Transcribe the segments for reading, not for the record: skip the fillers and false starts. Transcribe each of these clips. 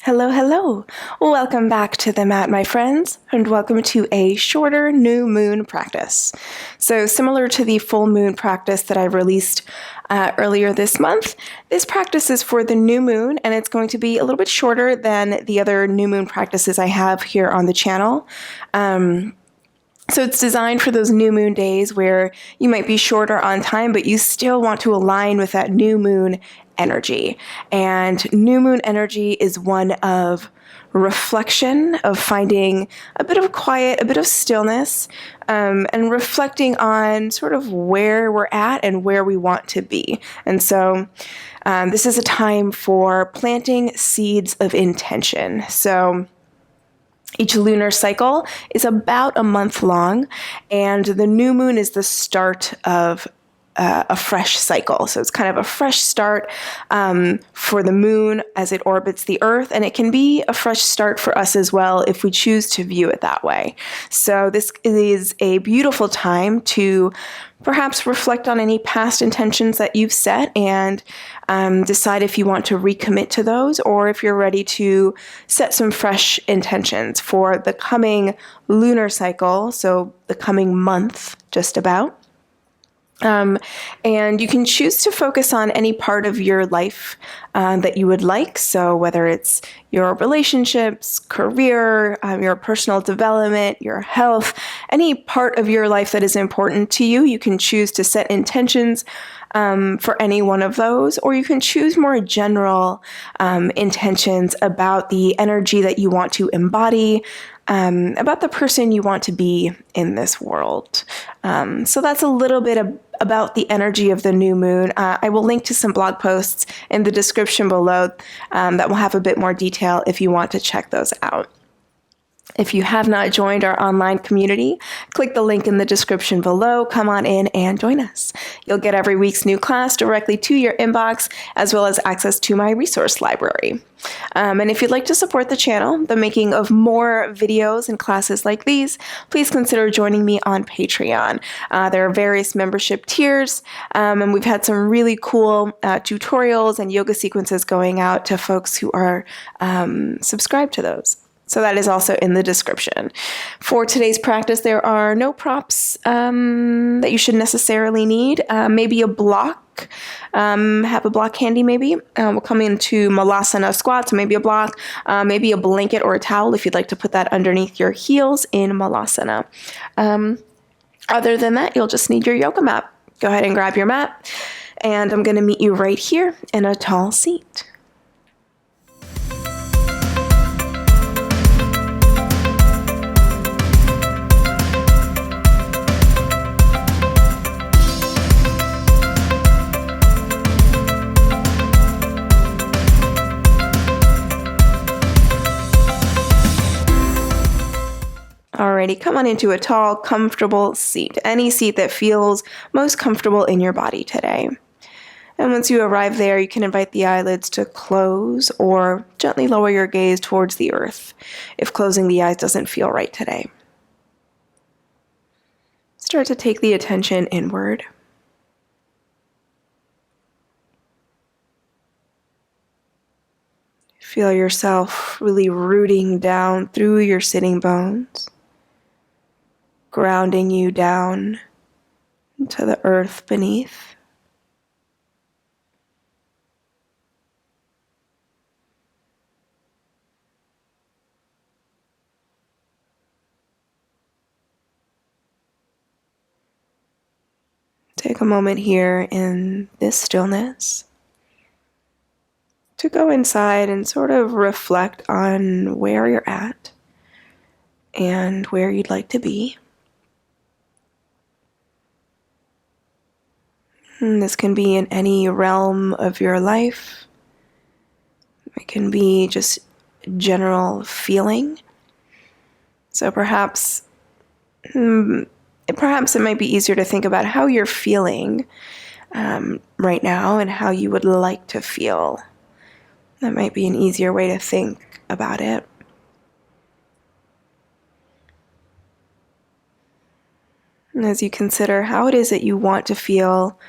Hello, hello. Welcome back to the mat, my friends, and welcome to a shorter new moon practice. So similar to the full moon practice that I released earlier this month, this practice is for the new moon, and it's going to be a little bit shorter than the other new moon practices I have here on the channel. So it's designed for those new moon days where you might be shorter on time, but you still want to align with that new moon energy. And new moon energy is one of reflection, of finding a bit of quiet, a bit of stillness, and reflecting on sort of where we're at and where we want to be. And so this is a time for planting seeds of intention. So each lunar cycle is about a month long, and the new moon is the start of a fresh cycle. So it's kind of a fresh start for the moon as it orbits the Earth, and it can be a fresh start for us as well if we choose to view it that way. So this is a beautiful time to perhaps reflect on any past intentions that you've set and decide if you want to recommit to those or if you're ready to set some fresh intentions for the coming lunar cycle, so the coming month just about. And you can choose to focus on any part of your life that you would like. So whether it's your relationships, career, your personal development, your health, any part of your life that is important to you, you can choose to set intentions for any one of those, or you can choose more general intentions about the energy that you want to embody, about the person you want to be in this world. So that's a little bit about the energy of the new moon. I will link to some blog posts in the description below that will have a bit more detail if you want to check those out. If you have not joined our online community, click the link in the description below. Come on in and join us. You'll get every week's new class directly to your inbox, as well as access to my resource library. And if you'd like to support the channel, the making of more videos and classes like these, please consider joining me on Patreon. There are various membership tiers, and we've had some really cool tutorials and yoga sequences going out to folks who are subscribed to those. So that is also in the description. For today's practice, there are no props that you should necessarily need. Maybe a block. Have a block handy maybe. We'll come into Malasana squat, so maybe a block, maybe a blanket or a towel if you'd like to put that underneath your heels in Malasana. Other than that, you'll just need your yoga mat. Go ahead and grab your mat, and I'm going to meet you right here in a tall seat. Alrighty, come on into a tall, comfortable seat. Any seat that feels most comfortable in your body today. And once you arrive there, you can invite the eyelids to close or gently lower your gaze towards the earth if closing the eyes doesn't feel right today. Start to take the attention inward. Feel yourself really rooting down through your sitting bones, grounding you down into the earth beneath. Take a moment here in this stillness to go inside and sort of reflect on where you're at and where you'd like to be. And this can be in any realm of your life. It can be just general feeling. So perhaps it might be easier to think about how you're feeling right now and how you would like to feel. That might be an easier way to think about it. And as you consider how it is that you want to feel,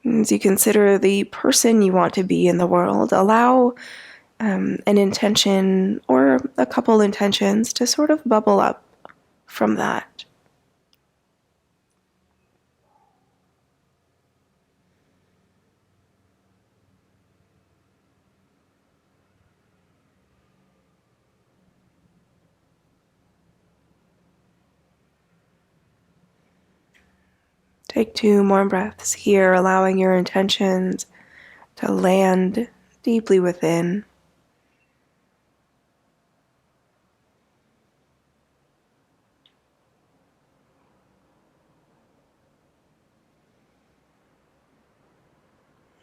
as you consider the person you want to be in the world, allow an intention or a couple intentions to sort of bubble up from that. Take 2 more breaths here, allowing your intentions to land deeply within.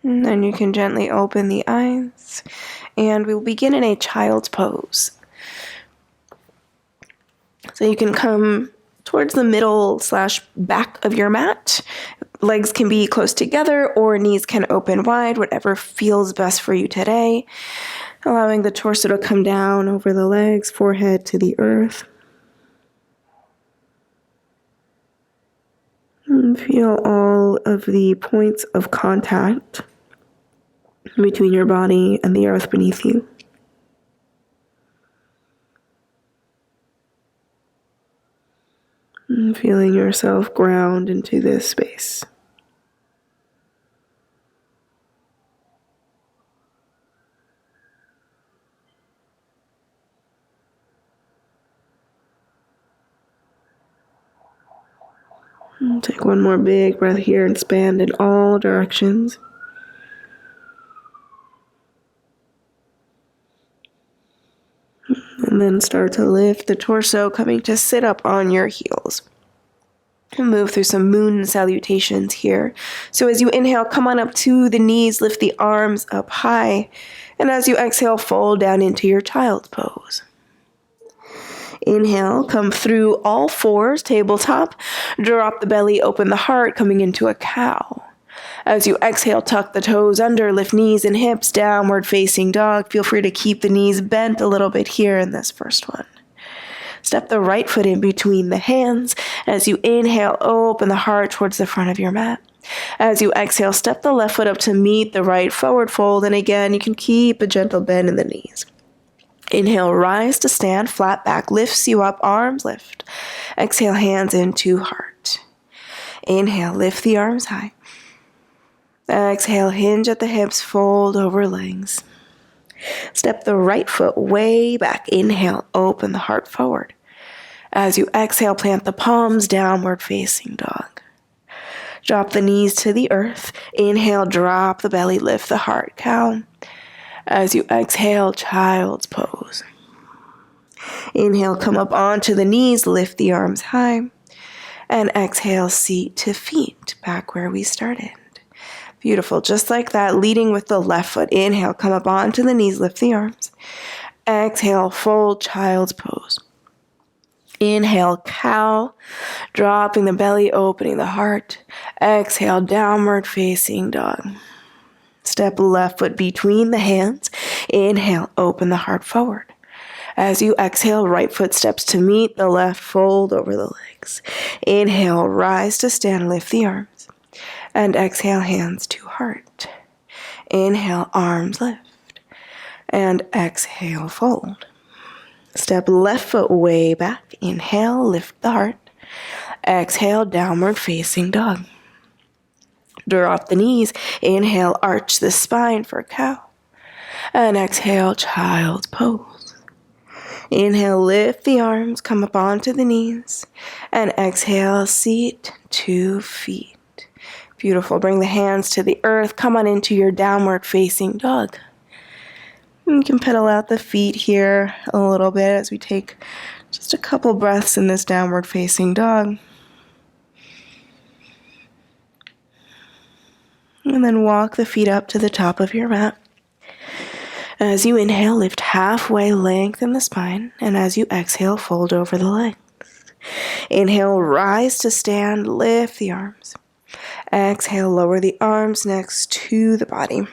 And then you can gently open the eyes, and we will begin in a child's pose. So you can come towards the middle / back of your mat. Legs can be close together or knees can open wide, whatever feels best for you today. Allowing the torso to come down over the legs, forehead to the earth. And feel all of the points of contact between your body and the earth beneath you. And feeling yourself ground into this space. And take one more big breath here and expand in all directions. And then start to lift the torso, coming to sit up on your heels. And move through some moon salutations here. So as you inhale, come on up to the knees, lift the arms up high. And as you exhale, fold down into your child's pose. Inhale, come through all fours, tabletop. Drop the belly, open the heart, coming into a cow. As you exhale, tuck the toes under, lift knees and hips, downward facing dog. Feel free to keep the knees bent a little bit here in this first one. Step the right foot in between the hands. As you inhale, open the heart towards the front of your mat. As you exhale, step the left foot up to meet the right, forward fold. And again, you can keep a gentle bend in the knees. Inhale, rise to stand, flat back lifts you up, arms lift. Exhale, hands into heart. Inhale, lift the arms high. Exhale, hinge at the hips, fold over legs. Step the right foot way back. Inhale, open the heart forward. As you exhale, plant the palms, downward facing dog. Drop the knees to the earth. Inhale, drop the belly, lift the heart, cow. As you exhale, child's pose. Inhale, come up onto the knees, lift the arms high. And exhale, seat to feet, back where we started. Beautiful, just like that, leading with the left foot. Inhale, come up onto the knees, lift the arms. Exhale, fold, child's pose. Inhale, cow, dropping the belly, opening the heart. Exhale, downward facing dog. Step left foot between the hands. Inhale, open the heart forward. As you exhale, right foot steps to meet the left, fold over the legs. Inhale, rise to stand, lift the arms. And exhale, hands to heart. Inhale, arms lift. And exhale, fold. Step left foot way back. Inhale, lift the heart. Exhale, downward facing dog. Drop the knees. Inhale, arch the spine for cow. And exhale, child's pose. Inhale, lift the arms, come up onto the knees. And exhale, seat to feet. Beautiful. Bring the hands to the earth. Come on into your downward facing dog. You can pedal out the feet here a little bit as we take just a couple breaths in this downward facing dog. And then walk the feet up to the top of your mat. As you inhale, lift halfway, lengthen the spine. And as you exhale, fold over the legs. Inhale, rise to stand, lift the arms. Exhale, lower the arms next to the body.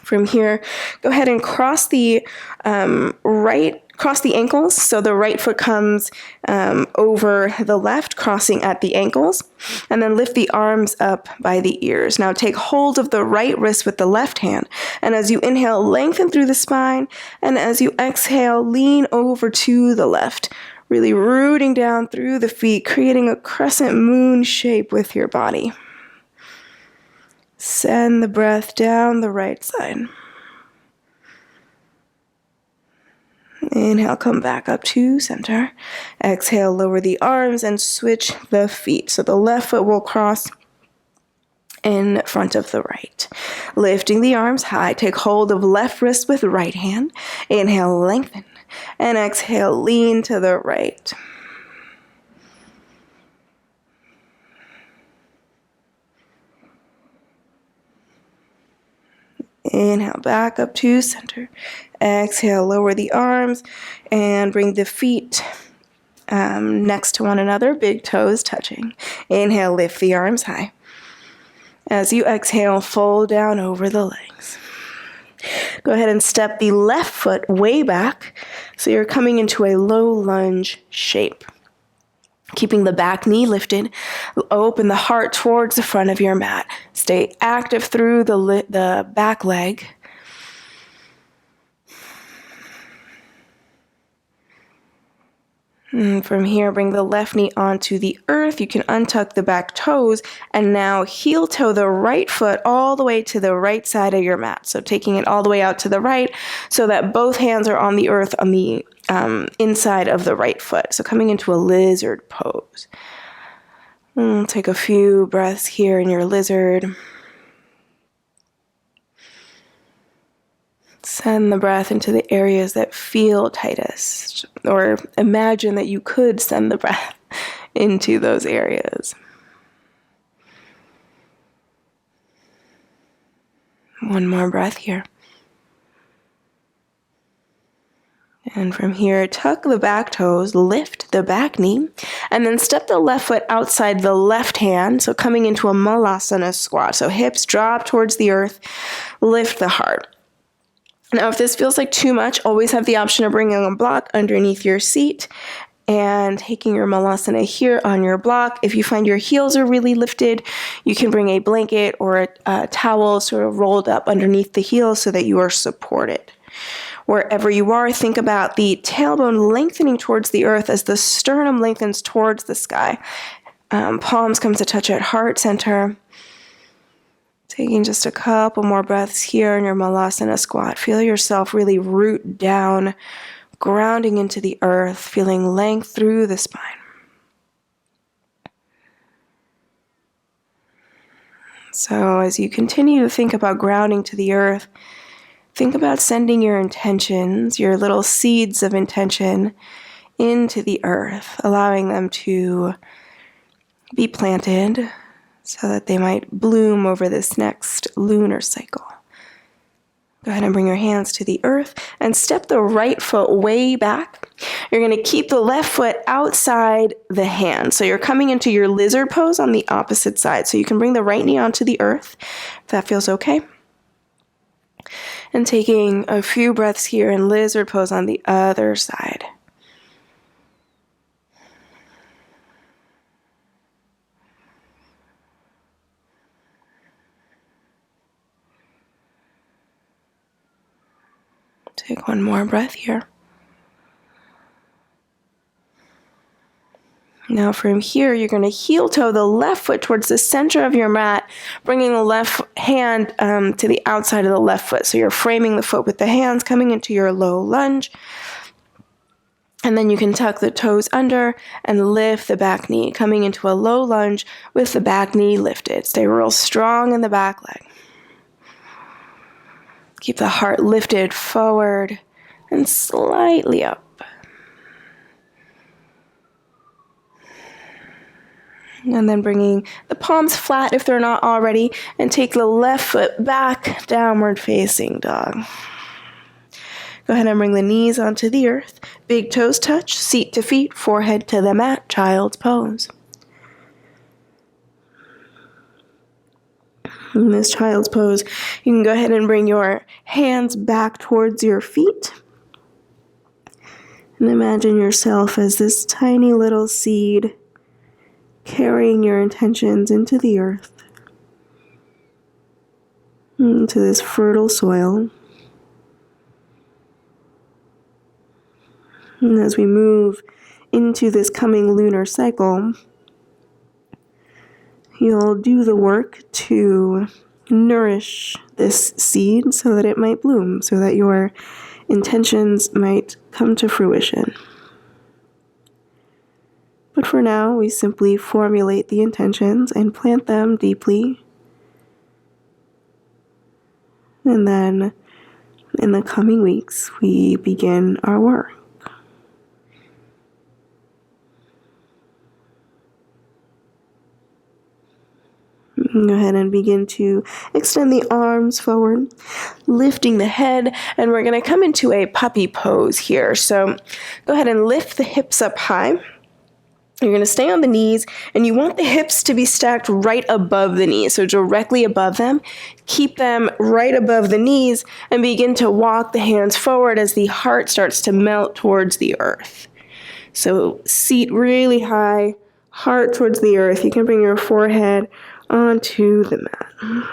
From here, go ahead and cross the right Cross the ankles, so the right foot comes over the left, crossing at the ankles, and then lift the arms up by the ears. Now take hold of the right wrist with the left hand, and as you inhale, lengthen through the spine, and as you exhale, lean over to the left, really rooting down through the feet, creating a crescent moon shape with your body. Send the breath down the right side. Inhale, come back up to center. Exhale, lower the arms and switch the feet. So the left foot will cross in front of the right. Lifting the arms high, take hold of left wrist with right hand. Inhale, lengthen. And exhale, lean to the right. Inhale, back up to center. Exhale, lower the arms and bring the feet next to one another, big toes touching. Inhale, lift the arms high. As you exhale, fold down over the legs. Go ahead and step the left foot way back so you're coming into a low lunge shape. Keeping the back knee lifted, open the heart towards the front of your mat. Stay active through the back leg. And from here, bring the left knee onto the earth. You can untuck the back toes and now heel toe the right foot all the way to the right side of your mat. So taking it all the way out to the right so that both hands are on the earth on the inside of the right foot. So coming into a lizard pose. Take a few breaths here in your lizard. Send the breath into the areas that feel tightest, or imagine that you could send the breath into those areas. One more breath here. And from here, tuck the back toes, lift the back knee, and then step the left foot outside the left hand, so coming into a malasana squat. So hips drop towards the earth, lift the heart. Now, if this feels like too much, always have the option of bringing a block underneath your seat and taking your malasana here on your block. If you find your heels are really lifted, you can bring a blanket or a towel sort of rolled up underneath the heels so that you are supported. Wherever you are, think about the tailbone lengthening towards the earth as the sternum lengthens towards the sky. Palms come to touch at heart center. Taking just a couple more breaths here in your malasana squat. Feel yourself really root down, grounding into the earth, feeling length through the spine. So as you continue to think about grounding to the earth, think about sending your intentions, your little seeds of intention, into the earth, allowing them to be planted so that they might bloom over this next lunar cycle. Go ahead and bring your hands to the earth and step the right foot way back. You're going to keep the left foot outside the hand. So you're coming into your lizard pose on the opposite side. So you can bring the right knee onto the earth, if that feels okay. And taking a few breaths here in lizard pose on the other side. Take one more breath here. Now from here, you're going to heel toe the left foot towards the center of your mat, bringing the left hand to the outside of the left foot. So you're framing the foot with the hands, coming into your low lunge. And then you can tuck the toes under and lift the back knee, coming into a low lunge with the back knee lifted. Stay real strong in the back leg. Keep the heart lifted forward and slightly up. And then bringing the palms flat if they're not already, and take the left foot back, downward facing dog. Go ahead and bring the knees onto the earth. Big toes touch, seat to feet, forehead to the mat, child's pose. In this child's pose, you can go ahead and bring your hands back towards your feet. And imagine yourself as this tiny little seed carrying your intentions into the earth, into this fertile soil. And as we move into this coming lunar cycle, you'll do the work to nourish this seed so that it might bloom, so that your intentions might come to fruition. But for now, we simply formulate the intentions and plant them deeply. And then in the coming weeks, we begin our work. Go ahead and begin to extend the arms forward, lifting the head, and we're going to come into a puppy pose here. So go ahead and lift the hips up high. You're going to stay on the knees, and you want the hips to be stacked right above the knees, so directly above them. Keep them right above the knees, and begin to walk the hands forward as the heart starts to melt towards the earth. So seat really high, heart towards the earth. You can bring your forehead onto the mat.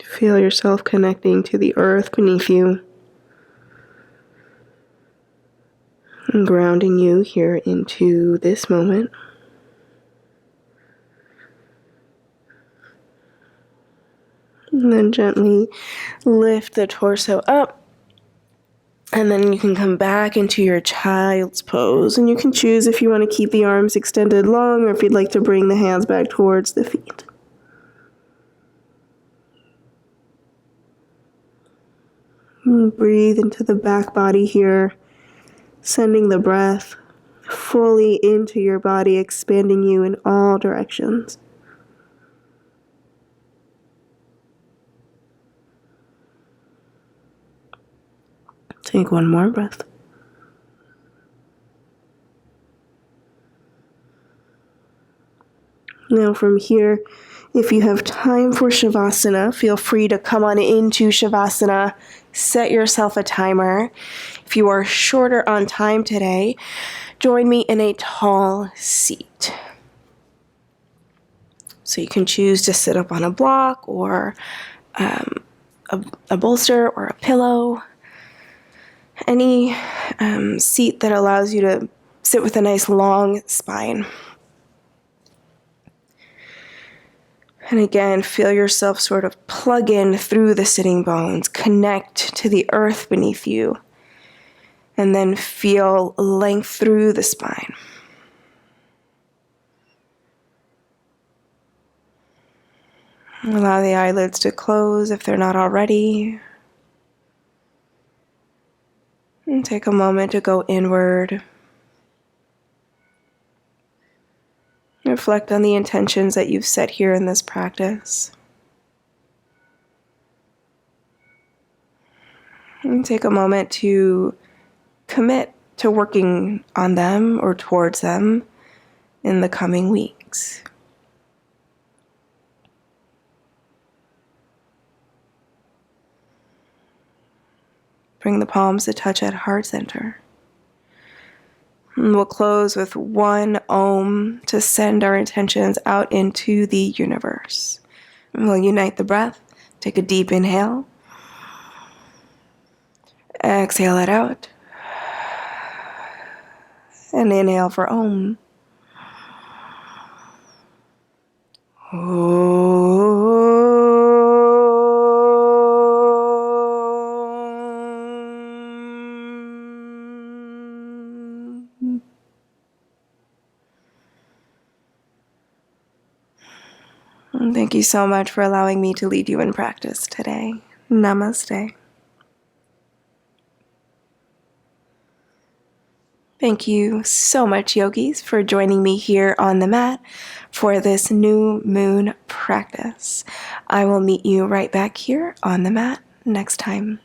Feel yourself connecting to the earth beneath you and grounding you here into this moment. And then gently lift the torso up. And then you can come back into your child's pose. And you can choose if you want to keep the arms extended long or if you'd like to bring the hands back towards the feet. And breathe into the back body here, sending the breath fully into your body, expanding you in all directions. Take one more breath. Now from here, if you have time for Shavasana, feel free to come on into Shavasana. Set yourself a timer. If you are shorter on time today, join me in a tall seat. So you can choose to sit up on a block or a bolster or a pillow. Any seat that allows you to sit with a nice long spine. And again, feel yourself sort of plug in through the sitting bones, connect to the earth beneath you, and then feel length through the spine. Allow the eyelids to close if they're not already. And take a moment to go inward. Reflect on the intentions that you've set here in this practice. And take a moment to commit to working on them or towards them in the coming weeks. Bring the palms to touch at heart center. And we'll close with one Om to send our intentions out into the universe. And we'll unite the breath. Take a deep inhale. Exhale it out. And inhale for Om. Thank you so much for allowing me to lead you in practice today. Namaste. Thank you so much, yogis, for joining me here on the mat for this new moon practice. I will meet you right back here on the mat next time.